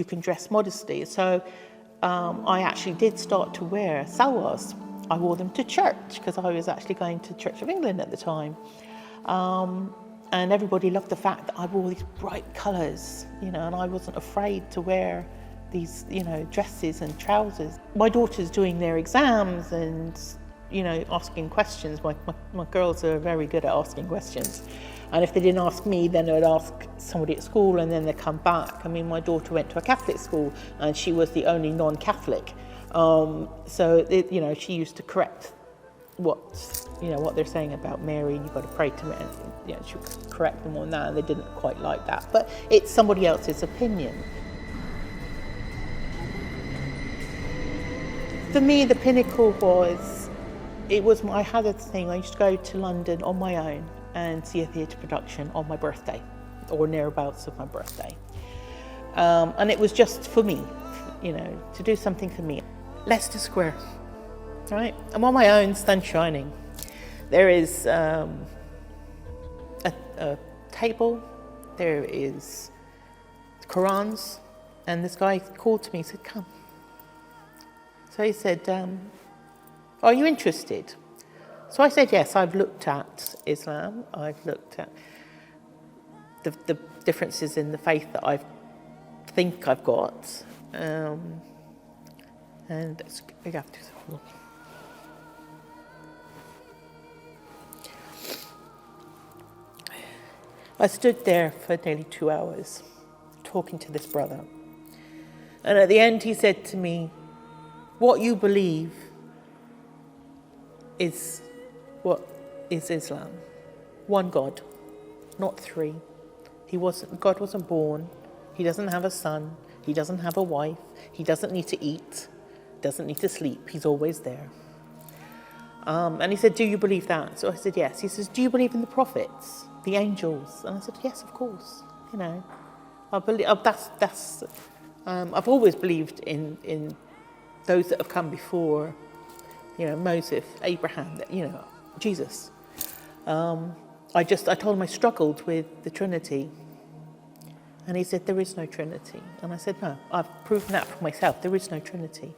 You can dress modestly. So I actually did start to wear salwars. I wore them to church because I was actually going to Church of England at the time. And everybody loved the fact that I wore these bright colours, you know, and I wasn't afraid to wear these, you know, dresses and trousers. My daughter's doing their exams and, you know, asking questions. My girls are very good at asking questions. And if they didn't ask me, then they would ask somebody at school and then they'd come back. I mean, my daughter went to a Catholic school and she was the only non-Catholic. You know, she used to correct what they're saying about Mary, you've got to pray to Mary. You know, she would correct them on that, and they didn't quite like that. But it's somebody else's opinion. For me, the pinnacle I had a thing, I used to go to London on my own and see a theatre production on my birthday, or nearabouts of my birthday. And it was just for me, you know, to do something for me. Leicester Square. Right, I'm on my own, sun shining. There is a table, there is Qurans, and this guy called to me, he said, come. So he said, are you interested? So I said, yes, I've looked at Islam, I've looked at the differences in the faith that I think I've got, and you have to look. I stood there for nearly 2 hours talking to this brother. And at the end he said to me, what you believe is what is Islam. One God, not three. God wasn't born. He doesn't have a son. He doesn't have a wife. He doesn't need to eat, doesn't need to sleep. He's always there. And he said, do you believe that? So I said, yes. He says, do you believe in the prophets? The angels? And I said, yes, of course. You know, I believe I've always believed in those that have come before, you know, Moses, Abraham, you know, Jesus. I told him I struggled with the Trinity. And he said, there is no Trinity. And I said, no, I've proven that for myself. There is no Trinity.